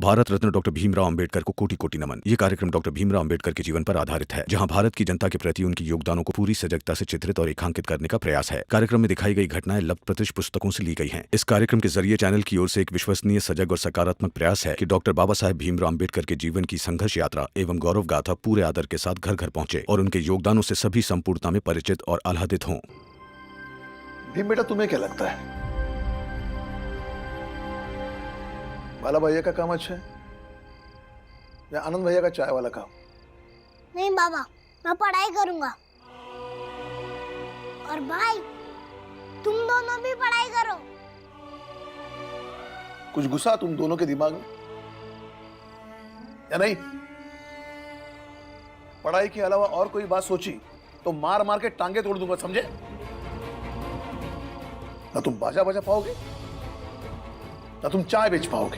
Bharat Ratna doctor Bhimrao Ambedkar को कोटि कोटि नमन। ये कार्यक्रम डॉक्टर भीमराव अंबेडकर के जीवन पर आधारित है, जहां भारत की जनता के प्रति उनके योगदानों को पूरी सजगता से चित्रित और रेखांकित करने का प्रयास है। कार्यक्रम में दिखाई गई घटनाएं लब्ध पुस्तकों से ली गई हैं। इस कार्यक्रम के जरिए चैनल की ओर से एक विश्वसनीय, सजग और सकारात्मक प्रयास है कि डॉक्टर बाबा साहेब भीमराव अंबेडकर के जीवन की संघर्ष यात्रा एवं गौरव गाथा पूरे आदर के साथ घर घर पहुंचे और उनके योगदानों से सभी संपूर्णता में परिचित और आह्लादित हों। भीम बेटा, तुम्हें क्या लगता है बाला भैया का काम अच्छा है या आनंद भैया का चाय वाला काम? नहीं बाबा, मैं पढ़ाई करूंगा। और भाई, तुम दोनों भी पढ़ाई करो। कुछ गुस्सा तुम दोनों के दिमाग में या नहीं? पढ़ाई के अलावा और कोई बात सोची तो मार मार के टांगे तोड़ दूंगा, समझे? ना तुम बाजा बजा पाओगे ना तुम चाय बेच पाओगे।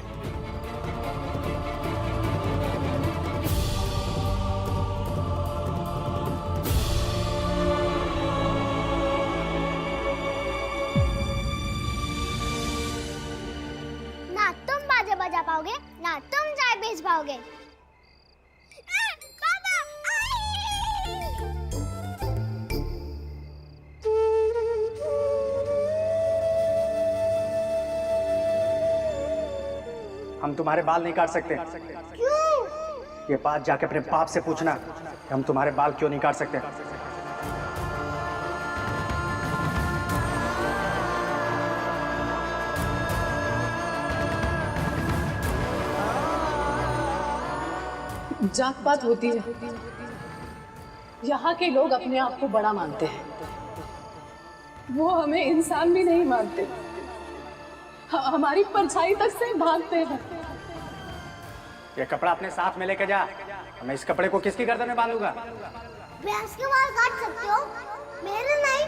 ना तुम बाजा बजा पाओगे ना तुम चाय बेच पाओगे। हम तुम्हारे बाल नहीं काट सकते। क्यों? ये बात जाके अपने बाप से पूछना कि हम तुम्हारे बाल क्यों नहीं काट सकते। जात पात होती है, यहाँ के लोग अपने आप को बड़ा मानते हैं, वो हमें इंसान भी नहीं मानते, हमारी परछाई तक से भागते हैं। ये कपड़ा अपने साथ में लेके जा, मैं इस कपड़े को किसकी गर्दन में बांधूंगा? भैंस के बाल काट सकते हो, मेरे नहीं।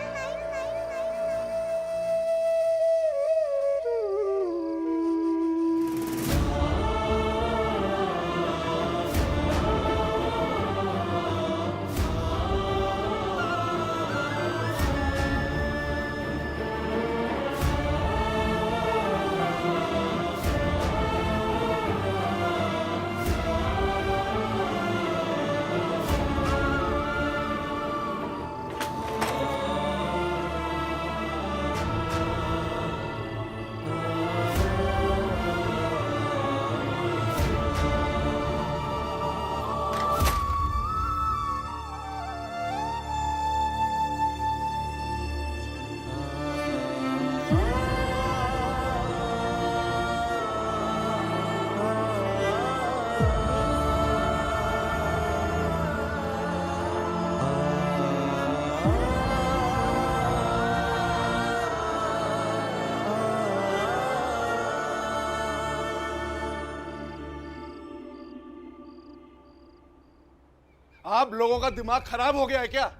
आप लोगों का दिमाग खराब हो गया है क्या?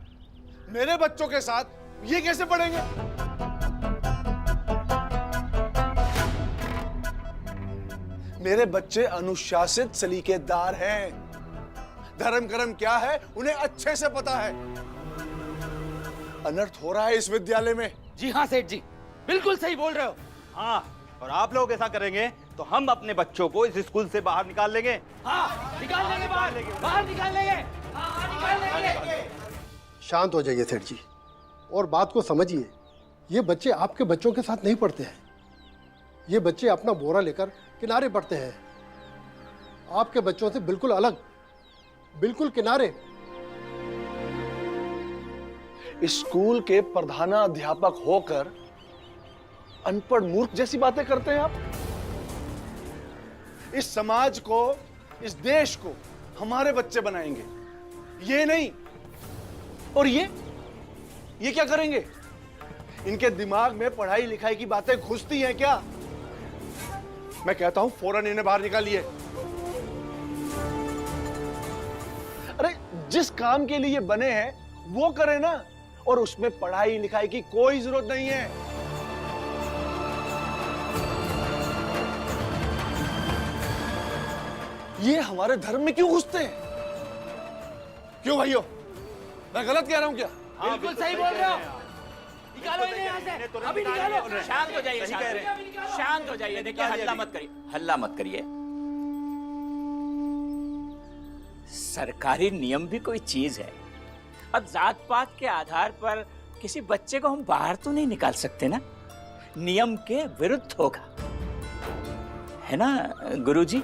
मेरे बच्चों के साथ ये कैसे पढ़ेंगे? मेरे बच्चे अनुशासित, सलीकेदार हैं। धर्म कर्म क्या है उन्हें अच्छे से पता है। अनर्थ हो रहा है इस विद्यालय में। जी हाँ सेठ जी, बिल्कुल सही बोल रहे हो। हाँ, और आप लोग ऐसा करेंगे तो हम अपने बच्चों को इस स्कूल से बाहर निकाल लेंगे। हाँ, निकाल लेंगे बाहर निकाल लेंगे। शांत हो जाइए सेठ जी और बात को समझिए। ये बच्चे आपके बच्चों के साथ नहीं पढ़ते हैं। ये बच्चे अपना बोरा लेकर किनारे पढ़ते हैं, आपके बच्चों से बिल्कुल अलग, बिल्कुल किनारे। स्कूल के प्रधानाध्यापक होकर अनपढ़ मूर्ख जैसी बातें करते हैं आप। इस समाज को, इस देश को हमारे बच्चे बनाएंगे, ये नहीं। और ये क्या करेंगे? इनके दिमाग में पढ़ाई लिखाई की बातें घुसती हैं क्या? मैं कहता हूं फौरन इन्हें बाहर निकालिए। अरे जिस काम के लिए बने हैं वो करें ना, और उसमें पढ़ाई लिखाई की कोई जरूरत नहीं है। ये हमारे धर्म में क्यों घुसते हैं? क्यों भाइयों, मैं गलत कह रहा हूं क्या? बिल्कुल सही बोल रहे हो। निकालो इन्हें यहाँ से, अभी निकालो। शांत हो जाइए, शांत हो जाइए। देखिए, हल्ला मत करिए, हल्ला मत करिए। सरकारी नियम भी कोई चीज है। अब जात पात के आधार पर किसी बच्चे को हम बाहर तो नहीं निकाल सकते ना, नियम के विरुद्ध होगा, है ना गुरुजी?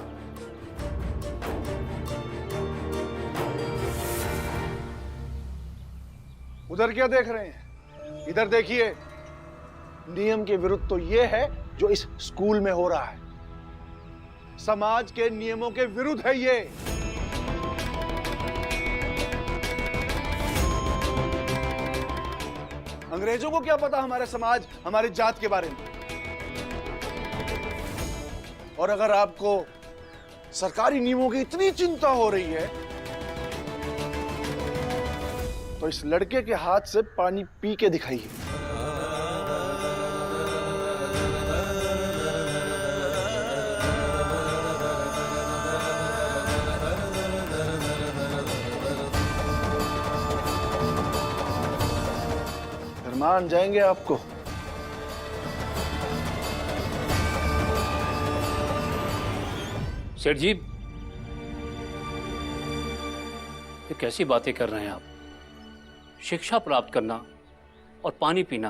उधर क्या देख रहे हैं, इधर देखिए। नियम के विरुद्ध तो ये है जो इस स्कूल में हो रहा है, समाज के नियमों के विरुद्ध है ये। अंग्रेजों को क्या पता हमारे समाज, हमारी जात के बारे में। और अगर आपको सरकारी नियमों की इतनी चिंता हो रही है तो इस लड़के के हाथ से पानी पी के दिखाइए। फिर मान जाएंगे आपको। सेठ जी, ये कैसी बातें कर रहे हैं आप? शिक्षा प्राप्त करना और पानी पीना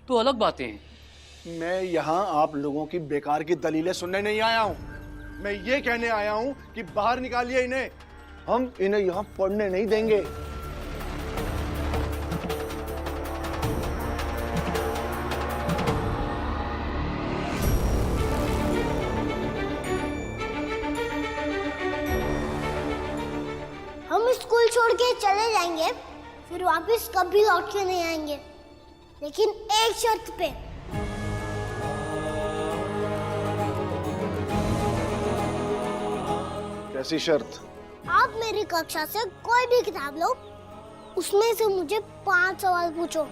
तो अलग बातें हैं। मैं यहां आप लोगों की बेकार की दलीलें सुनने नहीं आया हूं, मैं ये कहने आया हूं कि बाहर निकालिए इन्हें। हम इन्हें यहां पढ़ने नहीं देंगे। हम स्कूल छोड़ के चले जाएंगे, फिर वापस कभी लौट के नहीं आएंगे, लेकिन एक शर्त पे। कैसी शर्त? आप मेरी कक्षा से कोई भी किताब लो, उसमें से मुझे 5 सवाल पूछो।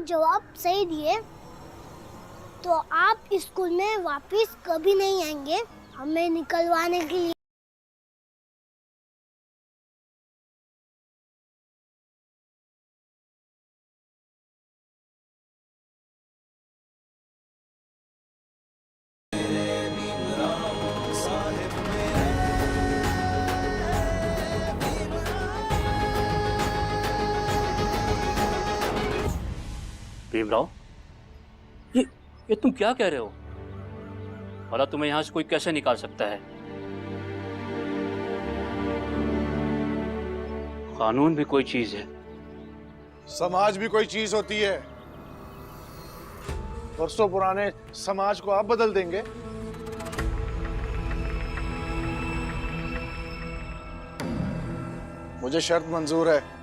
जवाब सही दिए तो आप स्कूल में वापस कभी नहीं आएंगे हमें निकलवाने के लिए। भीमराव, ये तुम क्या कह रहे हो? भला तुम्हें यहां से कोई कैसे निकाल सकता है? कानून भी कोई चीज है, समाज भी कोई चीज होती है। वर्षों पुराने समाज को आप बदल देंगे? मुझे शर्त मंजूर है।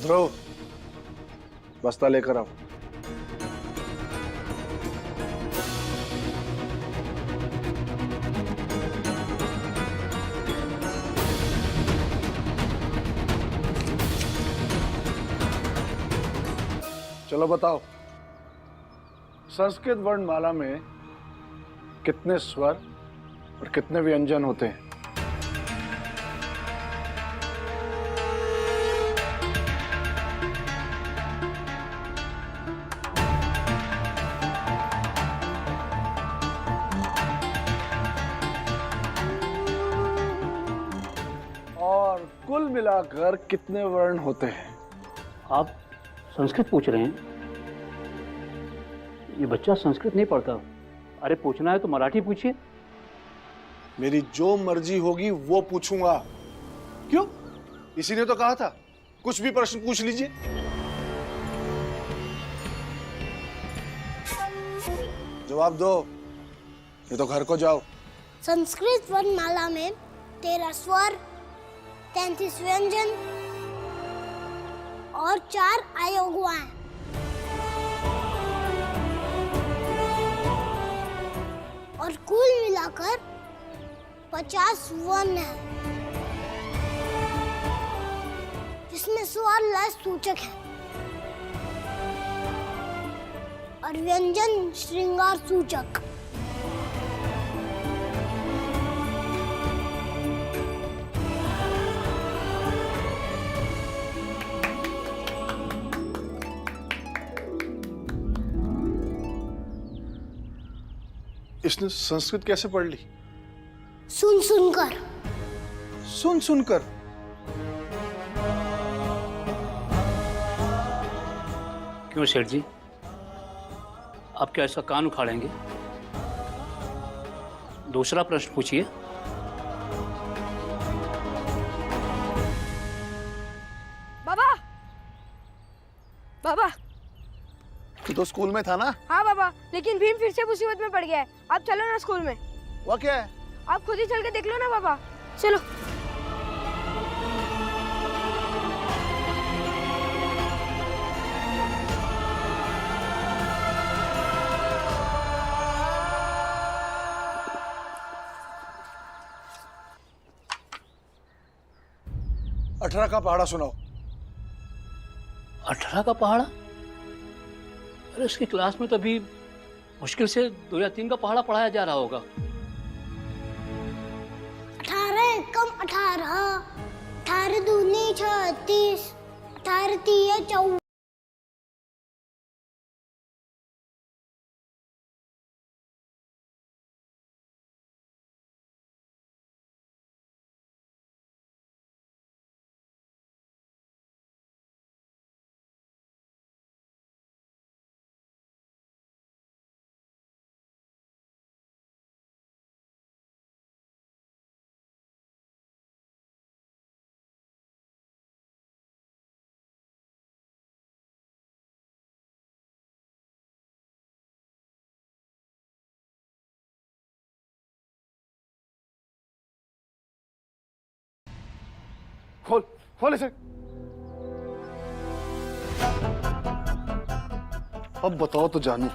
ध्रुव, बस्ता लेकर आओ। चलो बताओ, संस्कृत वर्णमाला में कितने स्वर और कितने व्यंजन होते हैं? और कुल मिलाकर कितने वर्ण होते हैं? आप संस्कृत पूछ रहे हैं? ये बच्चा संस्कृत नहीं पढ़ता। अरे पूछना है तो मराठी पूछिए। मेरी जो मर्जी होगी वो पूछूंगा। क्यों? इसी ने तो कहा था कुछ भी प्रश्न पूछ लीजिए। जवाब दो, ये तो घर को जाओ। संस्कृत वर्णमाला में 13 स्वर, 33 व्यंजन और 4 अयोगवाएं। मिलाकर 50 वन है, जिसमें स्वर लय सूचक है और व्यंजन श्रृंगार सूचक। इसने संस्कृत कैसे पढ़ ली? सुन सुनकर। सुन सुनकर। क्यों सेठ जी, आप क्या इसका कान उखाड़ेंगे? दूसरा प्रश्न पूछिए। बाबा, बाबा। तू तो स्कूल में था ना? हाँ बाबा, लेकिन भीम फिर से मुसीबत में पड़ गया है। आप चलो ना स्कूल में। वो क्या है? आप खुद ही चल के देख लो ना बाबा। चलो। अठारह का पहाड़ा सुनाओ। 18 का पहाड़ा? अरे इसकी क्लास में तो अभी मुश्किल से 2 या 3 का पहाड़ा पढ़ाया जा रहा होगा। 18 कम 18, 18 दूनी 36, 18 तिया 24। खोल खोल इसे। अब बताओ तो जानू।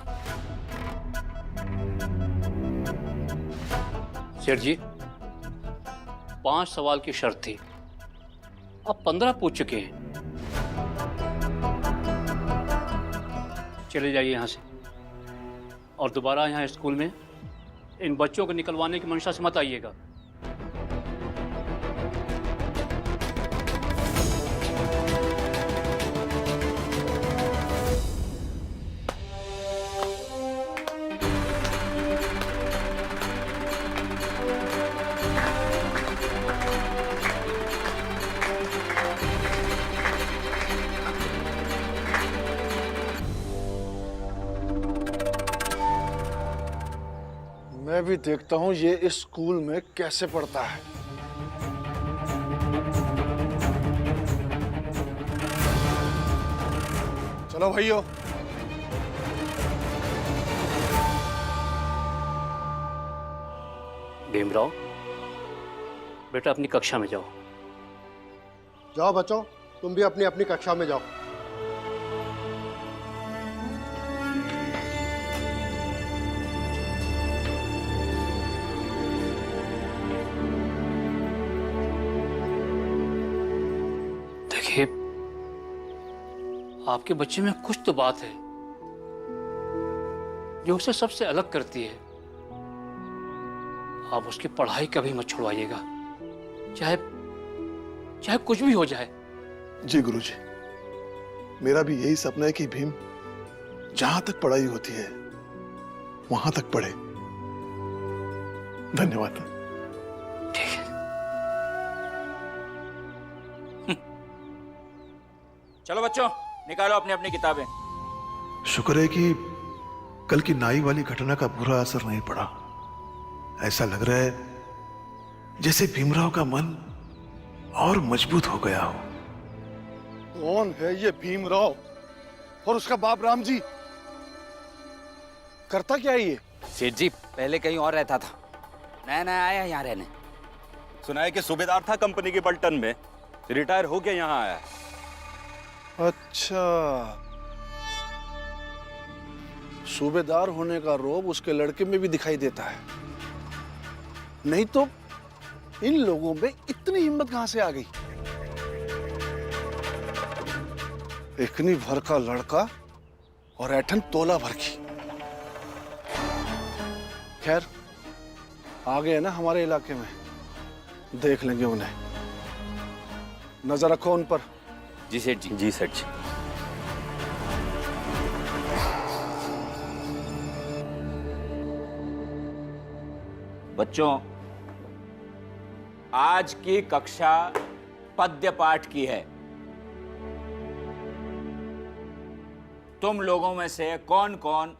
सेठ जी, 5 सवाल की शर्त थी, अब 15 पूछ चुके हैं। चले जाइए यहाँ से और दोबारा यहाँ स्कूल में इन बच्चों को निकलवाने की मंशा से मत आइएगा। मैं भी देखता हूँ ये इस स्कूल में कैसे पढ़ता है। चलो भाइयों। भीमराव, बेटा अपनी कक्षा में जाओ। जाओ बच्चों, तुम भी अपनी अपनी कक्षा में जाओ। देखिए, आपके बच्चे में कुछ तो बात है जो उसे सबसे अलग करती है। आप उसकी पढ़ाई कभी मत छुड़वाइएगा, चाहे चाहे कुछ भी हो जाए। जी गुरुजी, मेरा भी यही सपना है कि भीम जहां तक पढ़ाई होती है वहां तक पढ़े। धन्यवाद। ठीक है। चलो बच्चों, निकालो अपनी अपनी किताबें। शुक्र है कि कल की नाई वाली घटना का बुरा असर नहीं पड़ा। ऐसा लग रहा है जैसे भीमराव का मन और मजबूत हो गया हो। कौन है ये भीमराव और उसका बाप राम जी? करता क्या है ये? सेठ जी पहले कहीं और रहता था, नया नया आया यहाँ रहने। सुना है कि सूबेदार था कंपनी के पलटन में, रिटायर होके यहाँ आया। अच्छा, सूबेदार होने का रोब उसके लड़के में भी दिखाई देता है। नहीं तो इन लोगों में इतनी हिम्मत कहां से आ गई? इतनी भर का लड़का और ऐठन तोला भर की। खैर आ गए ना हमारे इलाके में, देख लेंगे उन्हें। नजर रखो उन पर। जी सेठ जी। जी सेठ जी। बच्चों, आज की कक्षा पद्य पाठ की है। तुम लोगों में से कौन कौन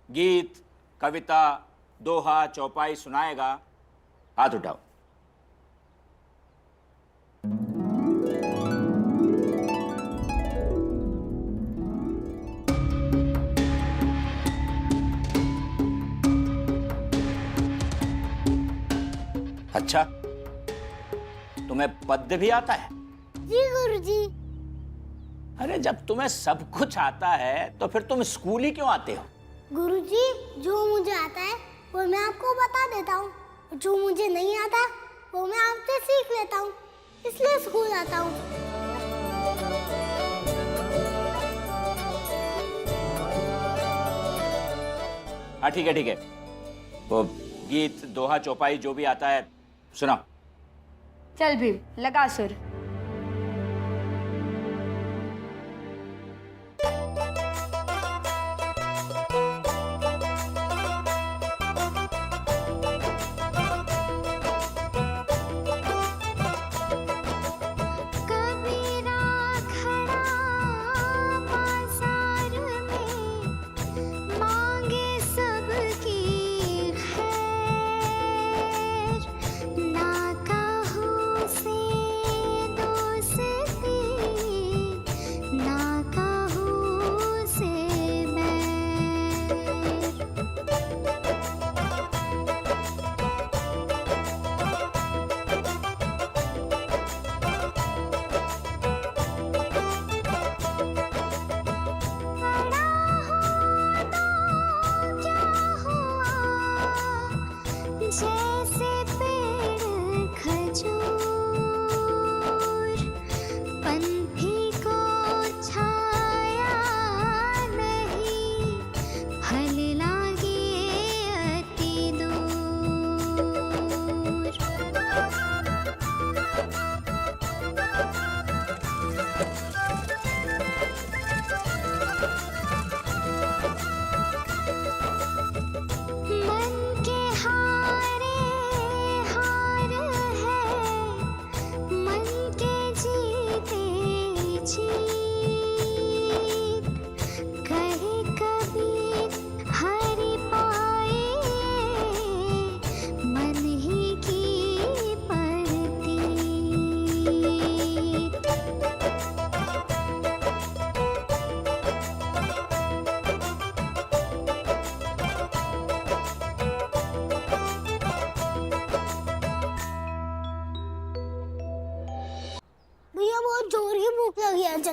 गीत, कविता, दोहा, चौपाई सुनाएगा? हाथ उठाओ। अच्छा, तुम्हें पद्य भी आता है? जी गुरुजी। अरे जब तुम्हें सब कुछ आता है तो फिर तुम स्कूल ही क्यों आते हो? गुरुजी, जो मुझे आता है वो मैं आपको बता देता हूँ, जो मुझे नहीं आता वो मैं आपसे सीख लेता हूँ, इसलिए स्कूल आता हूँ। हाँ ठीक है ठीक है, वो गीत, दोहा, चौपाई जो भी आता है सुनाओ। चल भीम, लगा सुर।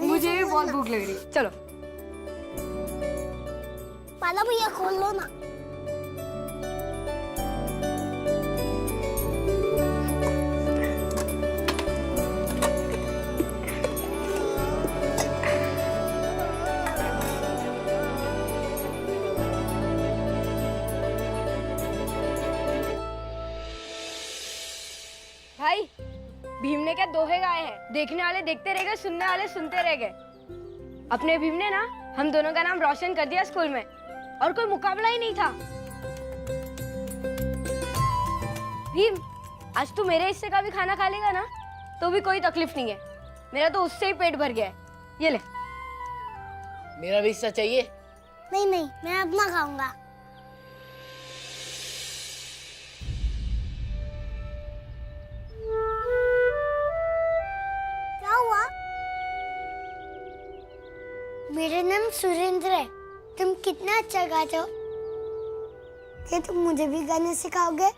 मुझे भी बहुत भूख लग रही है, चलो। पाला भैया खोल लो ना। भाई, भीम ने क्या दोहे गाए हैं? देखने वाले देखते रह गए, सुनने वाले सुनते रह गए। अपने भीम ने ना हम दोनों का नाम रोशन कर दिया स्कूल में, और कोई मुकाबला ही नहीं था। भीम, आज तू मेरे हिस्से का भी खाना खा लेगा ना, तो भी कोई तकलीफ नहीं है। मेरा तो उससे ही पेट भर गया है। ये ले। मेरा भी हिस्सा चाहिए? नहीं नहीं, मैं अपना खाऊंगा। क्या हुआ? मेरा नाम सुरेंद्र है। तुम कितना अच्छा गाते हो। क्या तुम मुझे भी गाने सिखाओगे?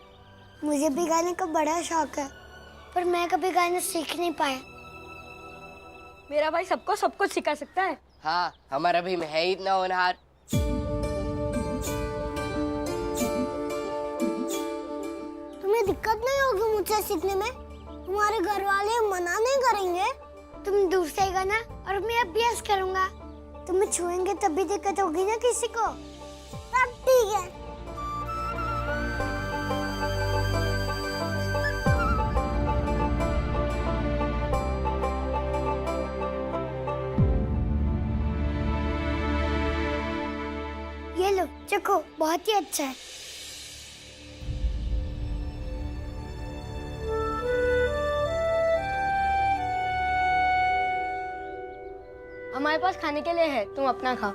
मुझे भी गाने का बड़ा शौक है, पर मैं कभी गाने सीख नहीं पाया। मेरा भाई सबको सब कुछ सिखा सकता है। हाँ, हमारा भी है ही इतना होनहार। तुम्हें तुम्हें दिक्कत नहीं होगी मुझसे सीखने में? तुम्हारे घर वाले मना नहीं करेंगे? तुम दूर से गाना और मैं अभ्यास करूंगा। तुम्हें छुएंगे तब भी दिक्कत होगी ना किसी को? तब ठीक है। ये लो चखो, बहुत ही अच्छा है। हमारे पास खाने के लिए है, तुम अपना खाओ।